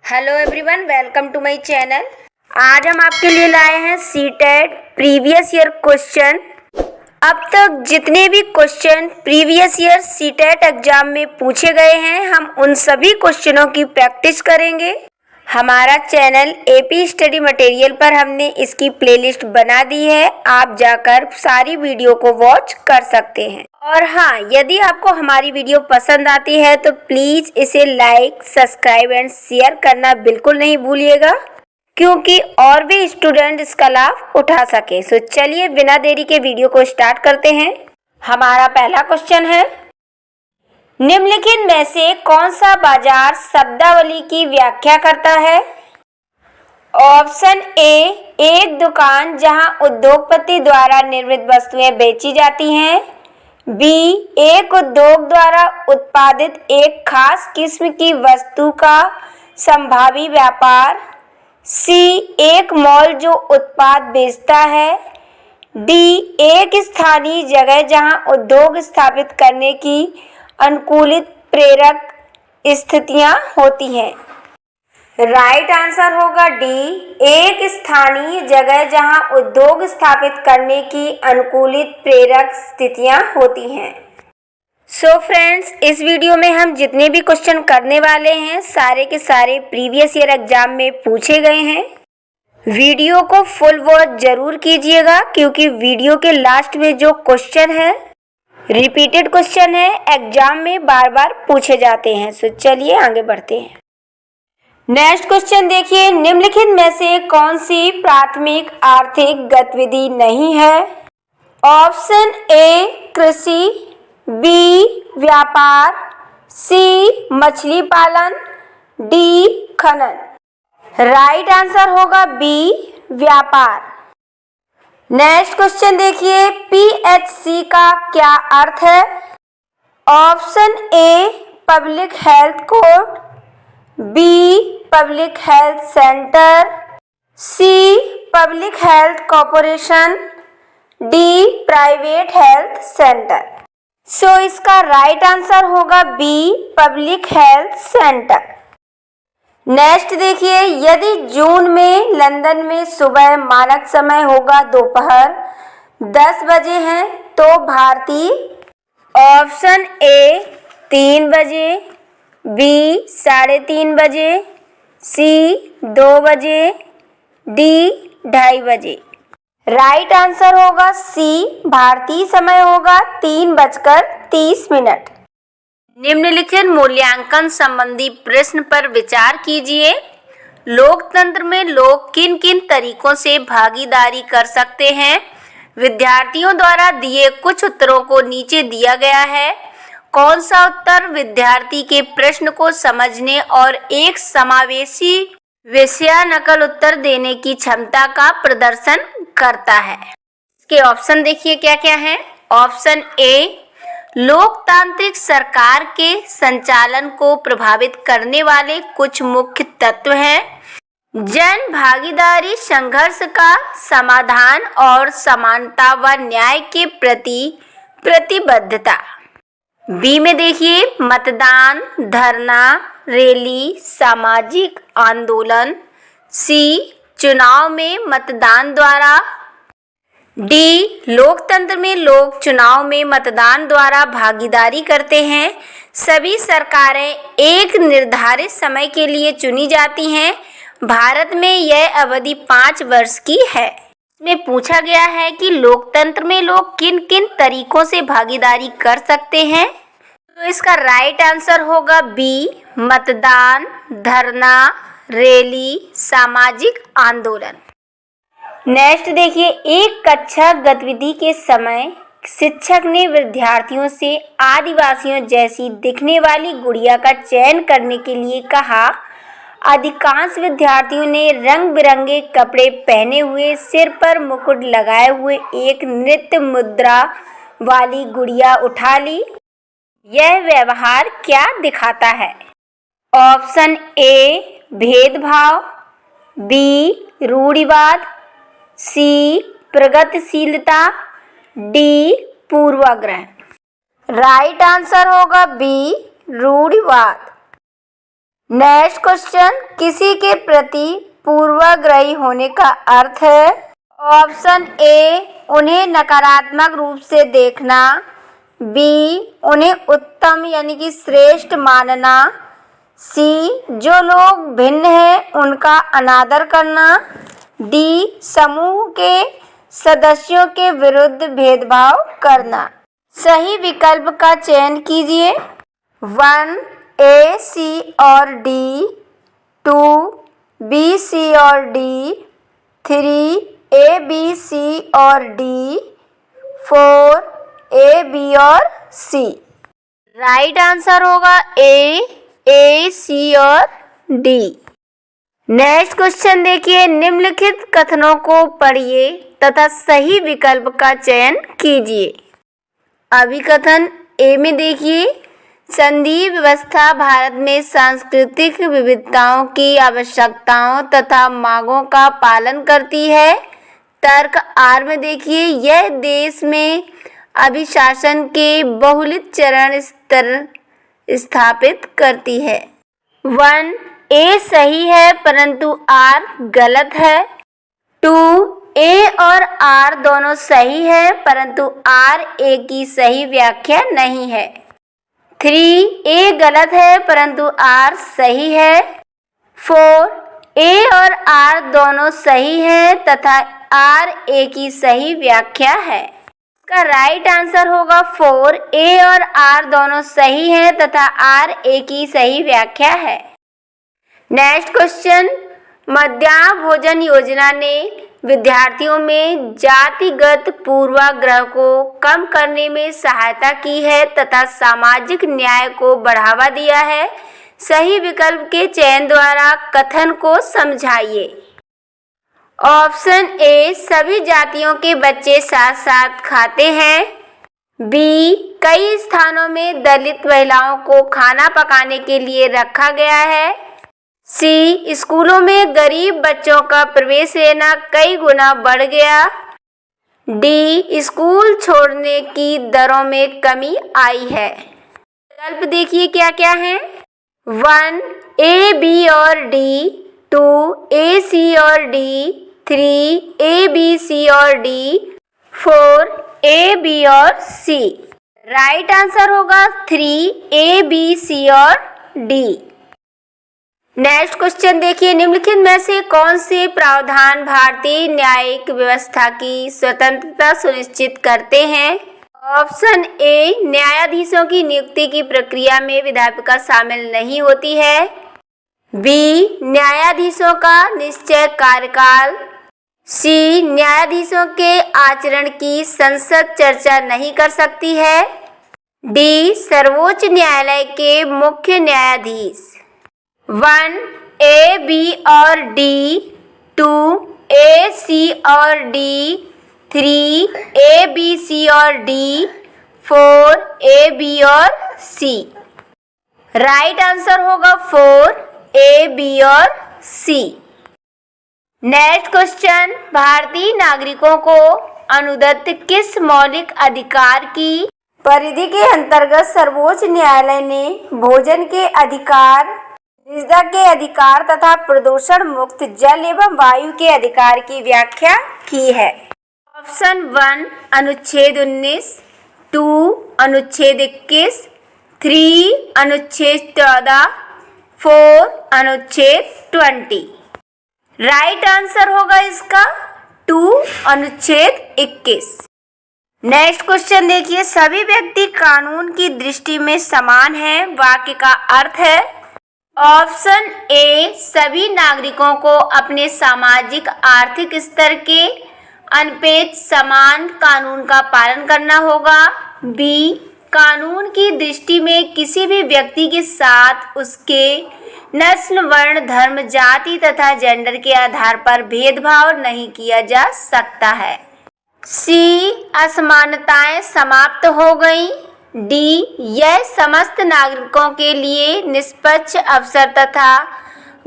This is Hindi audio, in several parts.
Hello everyone, welcome to my channel. आज हम आपके लिए लाए हैं सीटेट प्रीवियस ईयर क्वेश्चन। अब तक जितने भी question previous year CTET exam में पूछे गए हैं, हम उन सभी क्वेश्चनों की प्रैक्टिस करेंगे। हमारा चैनल एपी स्टडी मटेरियल पर हमने इसकी प्लेलिस्ट बना दी है, आप जाकर सारी वीडियो को वॉच कर सकते हैं। और हाँ, यदि आपको हमारी वीडियो पसंद आती है तो प्लीज़ इसे लाइक, सब्सक्राइब एंड शेयर करना बिल्कुल नहीं भूलिएगा, क्योंकि और भी स्टूडेंट इसका लाभ उठा सके। सो चलिए बिना देरी के वीडियो को स्टार्ट करते हैं। हमारा पहला क्वेश्चन है, निम्नलिखित में से कौन सा बाजार शब्दावली की व्याख्या करता है? ऑप्शन ए, एक दुकान जहां उद्योगपति द्वारा निर्मित वस्तुएं बेची जाती हैं। बी, एक उद्योग द्वारा उत्पादित एक खास किस्म की वस्तु का संभावी व्यापार। सी, एक मॉल जो उत्पाद बेचता है। डी, एक स्थानीय जगह जहां उद्योग स्थापित करने की अनुकूलित प्रेरक स्थितियां होती हैं। राइट आंसर होगा डी, एक स्थानीय जगह जहां उद्योग स्थापित करने की अनुकूलित प्रेरक स्थितियां होती हैं। सो फ्रेंड्स, इस वीडियो में हम जितने भी क्वेश्चन करने वाले हैं सारे के सारे प्रीवियस ईयर एग्जाम में पूछे गए हैं। वीडियो को फुल वॉच जरूर कीजिएगा, क्योंकि वीडियो के लास्ट में जो क्वेश्चन है रिपीटेड क्वेश्चन है, एग्जाम में बार बार पूछे जाते हैं। सो चलिए आगे बढ़ते हैं। नेक्स्ट क्वेश्चन देखिए, निम्नलिखित में से कौन सी प्राथमिक आर्थिक गतिविधि नहीं है? ऑप्शन ए, कृषि। बी, व्यापार। सी, मछली पालन। डी, खनन। राइट आंसर होगा बी, व्यापार। नेक्स्ट क्वेश्चन देखिए, पीएचसी का क्या अर्थ है? Option A, public health court. B, public health centre. C, public health corporation. D, private health centre. So इसका राइट आंसर होगा B, public health centre. Next देखिए, यदि जून में लंदन में सुबह मानक समय होगा दोपहर 10 बजे है तो भारतीय ऑप्शन ए 3 बजे। बी, 3:30 बजे। सी, 2 बजे। डी, 2:30 बजे। राइट आंसर होगा सी, भारतीय समय होगा 3:30। निम्नलिखित मूल्यांकन संबंधी प्रश्न पर विचार कीजिए। लोकतंत्र में लोग किन किन तरीकों से भागीदारी कर सकते हैं? विद्यार्थियों द्वारा दिए कुछ उत्तरों को नीचे दिया गया है। कौन सा उत्तर विद्यार्थी के प्रश्न को समझने और एक समावेशी विषयानुकूल उत्तर देने की क्षमता का प्रदर्शन करता है? इसके ऑप्शन देखिए क्या क्या है। ऑप्शन ए, लोकतांत्रिक सरकार के संचालन को प्रभावित करने वाले कुछ मुख्य तत्व हैं। जन भागीदारी, संघर्ष का समाधान और समानता व न्याय के प्रति प्रतिबद्धता। बी में देखिए, मतदान, धरना, रैली, सामाजिक आंदोलन। सी, चुनाव में मतदान द्वारा। डी, लोकतंत्र में लोग चुनाव में मतदान द्वारा भागीदारी करते हैं। सभी सरकारें एक निर्धारित समय के लिए चुनी जाती हैं। भारत में यह अवधि 5 वर्ष की है। इसमें पूछा गया है कि लोकतंत्र में लोग किन किन तरीकों से भागीदारी कर सकते हैं, तो इसका राइट आंसर होगा बी, मतदान, धरना, रैली, सामाजिक आंदोलन। नेक्स्ट देखिए, एक कक्षा गतिविधि के समय शिक्षक ने विद्यार्थियों से आदिवासियों जैसी दिखने वाली गुड़िया का चयन करने के लिए कहा। अधिकांश विद्यार्थियों ने रंग बिरंगे कपड़े पहने हुए, सिर पर मुकुट लगाए हुए एक नृत्य मुद्रा वाली गुड़िया उठा ली। यह व्यवहार क्या दिखाता है? ऑप्शन ए, भेदभाव। बी, रूढ़िवाद। सी, प्रगतिशीलता। डी, पूर्वाग्रह। राइट आंसर होगा बी, रूढ़िवाद। नेक्स्ट क्वेश्चन, किसी के प्रति पूर्वाग्रही होने का अर्थ है। ऑप्शन ए, उन्हें नकारात्मक रूप से देखना। बी, उन्हें उत्तम यानी कि श्रेष्ठ मानना। सी, जो लोग भिन्न हैं उनका अनादर करना। डी, समूह के सदस्यों के विरुद्ध भेदभाव करना। सही विकल्प का चयन कीजिए। 1 ए, सी और डी, 2 बी, सी और डी, 3 ए, बी, सी और डी, 4 ए, बी और सी। राइट आंसर होगा ए, सी और डी। नेक्स्ट क्वेश्चन देखिए, निम्नलिखित कथनों को पढ़िए तथा सही विकल्प का चयन कीजिए। अभिकथन ए में देखिए, संघीय व्यवस्था भारत में सांस्कृतिक विविधताओं की आवश्यकताओं तथा मांगों का पालन करती है। तर्क आर में देखिए, यह देश में अभिशासन के बहुलित चरण स्तर स्थापित करती है। 1 ए सही है परंतु आर गलत है। 2 ए और आर दोनों सही है परंतु आर ए की सही व्याख्या नहीं है। 3 ए गलत है परंतु आर सही है। 4 ए और आर दोनों सही हैं तथा आर ए की सही व्याख्या है। इसका राइट आंसर होगा 4 ए और आर दोनों सही हैं तथा आर ए की सही व्याख्या है। नेक्स्ट क्वेश्चन, मध्याह्न भोजन योजना ने विद्यार्थियों में जातिगत पूर्वाग्रह को कम करने में सहायता की है तथा सामाजिक न्याय को बढ़ावा दिया है। सही विकल्प के चयन द्वारा कथन को समझाइए। ऑप्शन ए, सभी जातियों के बच्चे साथ साथ खाते हैं। बी, कई स्थानों में दलित महिलाओं को खाना पकाने के लिए रखा गया है। सी, स्कूलों में गरीब बच्चों का प्रवेश लेना कई गुना बढ़ गया। डी, स्कूल छोड़ने की दरों में कमी आई है। विकल्प देखिए क्या क्या हैं। 1 ए, बी और डी, 2 ए, सी और डी, 3 ए, बी, सी और डी, 4 ए, बी और सी। राइट आंसर होगा 3 ए, बी, सी और डी। नेक्स्ट क्वेश्चन देखिए, निम्नलिखित में से कौन से प्रावधान भारतीय न्यायिक व्यवस्था की स्वतंत्रता सुनिश्चित करते हैं। ऑप्शन ए, न्यायाधीशों की नियुक्ति की प्रक्रिया में विधायिका शामिल नहीं होती है। बी, न्यायाधीशों का निश्चय कार्यकाल। सी, न्यायाधीशों के आचरण की संसद चर्चा नहीं कर सकती है। डी, सर्वोच्च न्यायालय के मुख्य न्यायाधीश। 1 ए, बी और डी, 2 ए, सी और डी, 3 ए, बी, सी और डी, 4 ए, बी और सी। राइट आंसर होगा 4 ए, बी और सी। नेक्स्ट क्वेश्चन, भारतीय नागरिकों को अनुदत्त किस मौलिक अधिकार की परिधि के अंतर्गत सर्वोच्च न्यायालय ने भोजन के अधिकार, निजता के अधिकार तथा प्रदूषण मुक्त जल एवं वायु के अधिकार की व्याख्या की है। ऑप्शन 1 अनुच्छेद 19, 2 अनुच्छेद 21, 3 अनुच्छेद 14, 4 अनुच्छेद 20। राइट आंसर होगा इसका 2 अनुच्छेद 21। नेक्स्ट क्वेश्चन देखिए, सभी व्यक्ति कानून की दृष्टि में समान हैं, वाक्य का अर्थ है। ऑप्शन ए, सभी नागरिकों को अपने सामाजिक आर्थिक स्तर के अनपेक्ष समान कानून का पालन करना होगा। बी, कानून की दृष्टि में किसी भी व्यक्ति के साथ उसके नस्ल, वर्ण, धर्म, जाति तथा जेंडर के आधार पर भेदभाव नहीं किया जा सकता है। सी, असमानताएं समाप्त हो गई। डी, यह समस्त नागरिकों के लिए निष्पक्ष अवसर तथा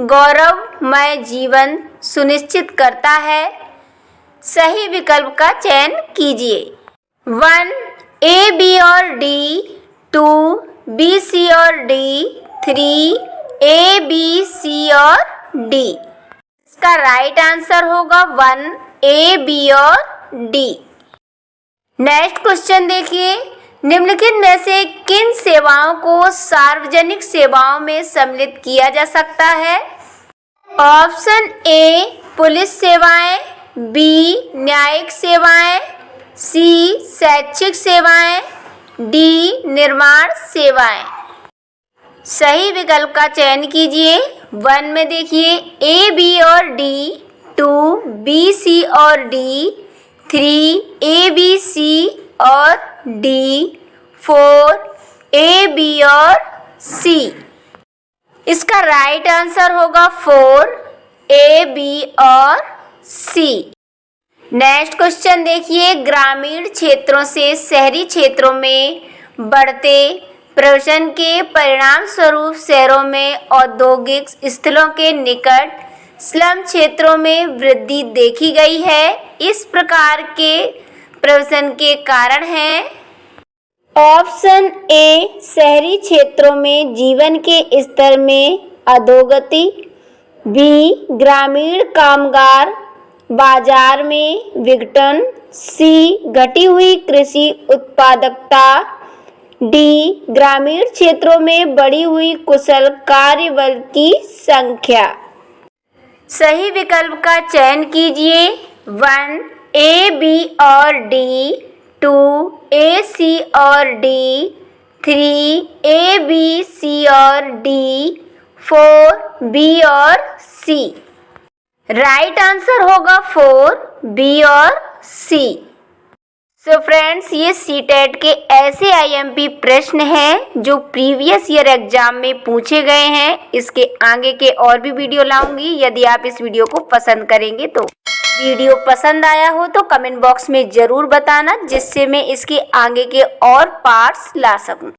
गौरवमय जीवन सुनिश्चित करता है। सही विकल्प का चयन कीजिए। 1 ए, बी और डी, 2 बी, सी और डी, 3 ए, बी, सी और डी। इसका राइट आंसर होगा 1, ए, बी और डी। नेक्स्ट क्वेश्चन देखिए, निम्नलिखित में से किन सेवाओं को सार्वजनिक सेवाओं में सम्मिलित किया जा सकता है? ऑप्शन ए पुलिस सेवाएं, बी न्यायिक सेवाएं, सी शैक्षिक सेवाएं, डी निर्माण सेवाएं। सही विकल्प का चयन कीजिए। 1 में देखिए ए, बी और डी, 2 बी, सी और डी, 3 ए, बी, सी और डी, 4 ए, बी और सी। इसका राइट आंसर होगा 4 ए, बी और सी। नेक्स्ट क्वेश्चन देखिए, ग्रामीण क्षेत्रों से शहरी क्षेत्रों में बढ़ते प्रवसन के परिणाम स्वरूप शहरों में औद्योगिक स्थलों के निकट स्लम क्षेत्रों में वृद्धि देखी गई है। इस प्रकार के प्रवसन के कारण हैं। ऑप्शन ए शहरी क्षेत्रों में जीवन के स्तर में अधोगति, बी ग्रामीण कामगार बाजार में विघटन, सी घटी हुई कृषि उत्पादकता, डी ग्रामीण क्षेत्रों में बढ़ी हुई कुशल कार्यबल की संख्या। सही विकल्प का चयन कीजिए। 1 ए, बी और डी, 2 ए, सी और डी, 3 ए, बी, सी और डी, 4 बी और सी। राइट आंसर होगा 4 बी और सी। सो फ्रेंड्स, ये सीटेट के ऐसे आईएमपी प्रश्न हैं जो प्रीवियस ईयर एग्जाम में पूछे गए हैं। इसके आगे के और भी वीडियो लाऊंगी। यदि आप इस वीडियो को पसंद करेंगे तो वीडियो पसंद आया हो तो कमेंट बॉक्स में ज़रूर बताना, जिससे मैं इसके आगे के और पार्ट्स ला सकूं।